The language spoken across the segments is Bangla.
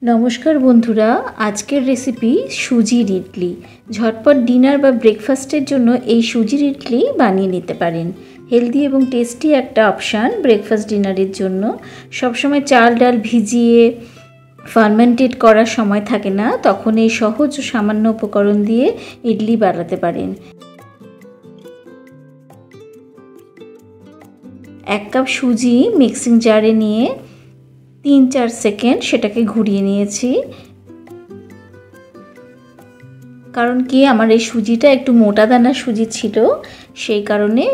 नमस्कार बंधुरा आजकेर रेसिपि सुजिर इडली झटपट डिनार बा ब्रेकफास्टेर जोन्नो एई सुजिर इडली बानिये निते पारेन। हेल्दी एबं टेस्टी एकटा अपशन ब्रेकफास्ट डिनारेर जोन्नो। सब समय चाल डाल भिजिए फार्मेंटेड करार समय थाके ना, तखन एई सहज सामान्य उपकरण दिए इडली बानाते पारेन। 1 कप सुजी मिक्सिंग जारे निये 3-4 सेकेंड सेटाके घुरिए निয়েছি। कारण कि आमार এই সুজিটা একটু মোটা দানা সুজি ছিল, সেই কারণে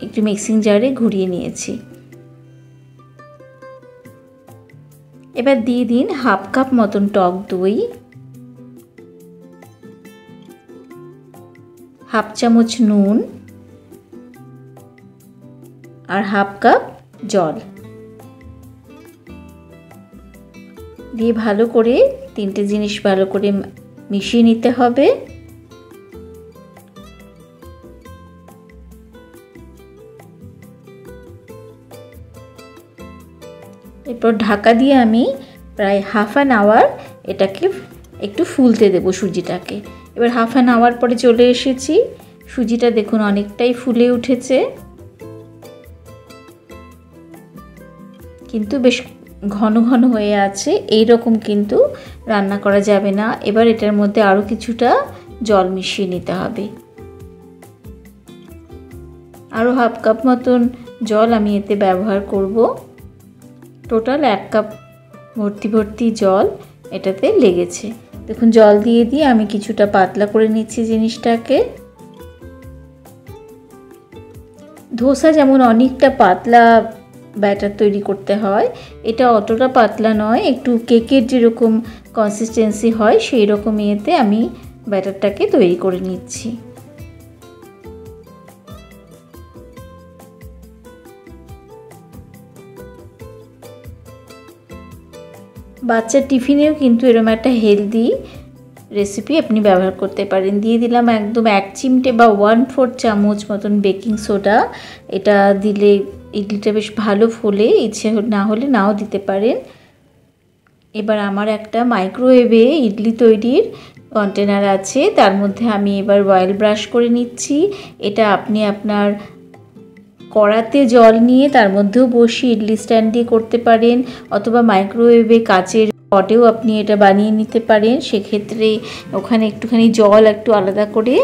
একটু মিক্সিং জারে ঘুরিয়ে নিয়েছি। এবার দিয়ে দিন হাফ কাপ মতন টক দই, হাফ চামচ নুন আর হাফ কাপ জল দিয়ে ভালো করে তিনটে জিনিস ভালো করে মিশিয়ে নিতে হবে। এরপর ঢাকা দিয়ে আমি প্রায় হাফ অ্যান আওয়ার এটাকে একটু ফুলতে দেব সুজিটাকে। এবার হাফ অ্যান আওয়ার পরে চলে এসেছি, সুজিটা দেখুন অনেকটাই ফুলে উঠেছে, কিন্তু বেশ ঘন ঘন হয়ে আছে। এই রকম কিন্তু রান্না করা যাবে না। এবার এটার মধ্যে আরো কিছুটা জল মিশিয়ে নিতে হবে। আরো হাফ কাপ মতন জল আমি এতে ব্যবহার করব। টোটাল 1 কাপ ভর্তি ভর্তি জল এটাতে লেগেছে। দেখুন জল দিয়ে দিয়ে আমি কিছুটা পাতলা করে নিচ্ছি জিনিসটাকে। ধোসা যেমন অনেকটা পাতলা ব্যাটার তৈরি করতে হয়, এটা অতটা পাতলা নয়, একটু কেকের যেরকম কনসিস্টেন্সি হয় সেই রকম ইয়েতে আমি ব্যাটারটাকে তৈরি করে নিচ্ছি। বাচ্চার টিফিনেও কিন্তু এরকম একটা হেলদি রেসিপি আপনি ব্যবহার করতে পারেন। দিয়ে দিলাম একদম 1 চিমটে বা 1/4 চামচ মতন বেকিং সোডা। এটা দিলে ইডলিটা বেশ ভালো ফোলে, ইচ্ছে না হলে নাও দিতে পারেন। এবার আমার একটা মাইক্রোওয়েভে ইডলি তৈরির কন্টেনার আছে, তার মধ্যে আমি এবার অয়েল ব্রাশ করে নিচ্ছি। এটা আপনি আপনার কড়াতে জল নিয়ে তার মধ্যেও বসিয়ে ইডলি স্ট্যান্ড দিয়ে করতে পারেন, অথবা মাইক্রোওয়েভে কাচের পটেও আপনি এটা বানিয়ে নিতে পারেন। সেক্ষেত্রে ওখানে একটুখানি জল একটু আলাদা করে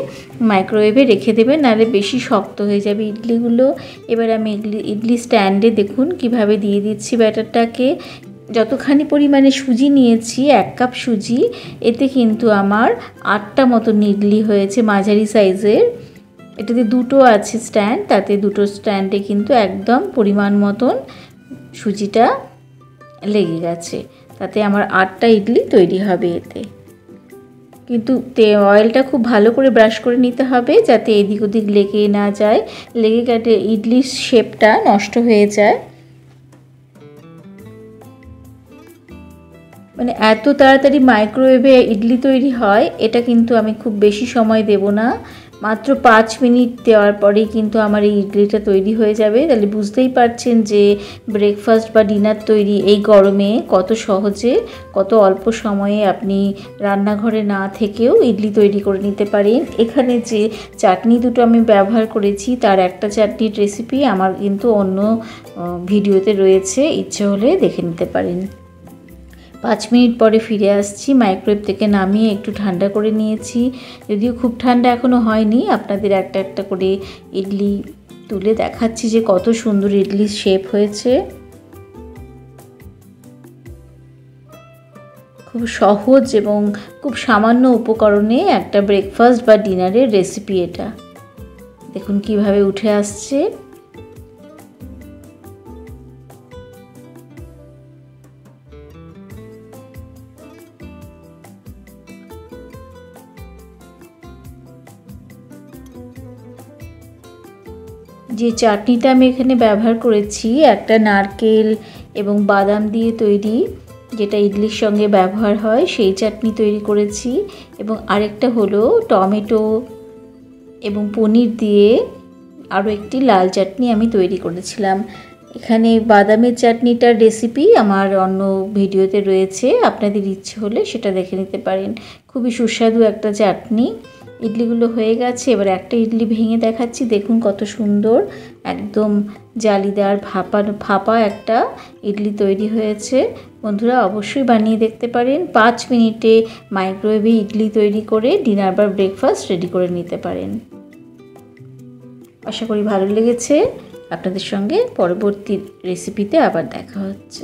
মাইক্রোওয়েভে রেখে দেবেন, নাহলে বেশি শক্ত হয়ে যাবে ইডলিগুলো। এবার আমি ইডলি স্ট্যান্ডে দেখুন কিভাবে দিয়ে দিচ্ছি ব্যাটারটাকে। যতখানি পরিমাণে সুজি নিয়েছি 1 কাপ সুজি, এতে কিন্তু আমার 8টা মতন ইডলি হয়েছে মাঝারি সাইজের। এটাতে দুটো আছে স্ট্যান্ড, তাতে দুটো স্ট্যান্ডে কিন্তু একদম পরিমাণ মতন সুজিটা লেগে গেছে, তাতে আমার 8টা ইডলি তৈরি হবে এতে। কিন্তু অয়েলটা খুব ভালো করে ব্রাশ করে নিতে হবে, যাতে এদিক ওদিক লেগে না যায়, লেগে গেলে ইডলির শেপটা নষ্ট হয়ে যায়। মানে এত তাড়াতাড়ি মাইক্রোওয়েভে ইডলি তৈরি হয়, এটা কিন্তু আমি খুব বেশি সময় দেব না। মাত্র 5 মিনিট দেওয়ার পরেই কিন্তু আমার এই ইডলিটা তৈরি হয়ে যাবে। তাহলে বুঝতেই পারছেন যে ব্রেকফাস্ট বা ডিনার তৈরি এই গরমে কত সহজে, কত অল্প সময়ে আপনি রান্নাঘরে না থেকেও ইডলি তৈরি করে নিতে পারেন। এখানে যে চাটনি দুটো আমি ব্যবহার করেছি, তার একটা চাটনির রেসিপি আমার কিন্তু অন্য ভিডিওতে রয়েছে, ইচ্ছে হলে দেখে নিতে পারেন। 5 মিনিট পরে ফিরে আসছি। মাইক্রোওয়েভ থেকে নামিয়ে একটু ঠান্ডা করে নিয়েছি, যদিও খুব ঠান্ডা এখনও হয়নি। আপনাদের একটা একটা করে ইডলি তুলে দেখাচ্ছি যে কত সুন্দর ইডলির শেপ হয়েছে। খুব সহজ এবং খুব সামান্য উপকরণে একটা ব্রেকফাস্ট বা ডিনারের রেসিপি এটা। দেখুন কিভাবে উঠে আসছে। যে চাটনিটা আমি এখানে ব্যবহার করেছি, একটা নারকেল এবং বাদাম দিয়ে তৈরি, যেটা ইডলির সঙ্গে ব্যবহার হয়, সেই চাটনি তৈরি করেছি। এবং আরেকটা হলো টমেটো এবং পনির দিয়ে আরও একটি লাল চাটনি আমি তৈরি করেছিলাম। এখানে বাদামের চাটনিটার রেসিপি আমার অন্য ভিডিওতে রয়েছে, আপনাদের ইচ্ছে হলে সেটা দেখে নিতে পারেন। খুবই সুস্বাদু একটা চাটনি। ইডলিগুলো হয়ে গেছে, এবার একটা ইডলি ভেঙে দেখাচ্ছি, দেখুন কত সুন্দর একদম জালিদার ভাপা একটা ইডলি তৈরি হয়েছে। বন্ধুরা অবশ্যই বানিয়ে দেখতে পারেন। 5 মিনিটে মাইক্রোওয়েভে ইডলি তৈরি করে ডিনার বা ব্রেকফাস্ট রেডি করে নিতে পারেন। আশা করি ভালো লেগেছে। আপনাদের সঙ্গে পরবর্তী রেসিপিতে আবার দেখা হচ্ছে।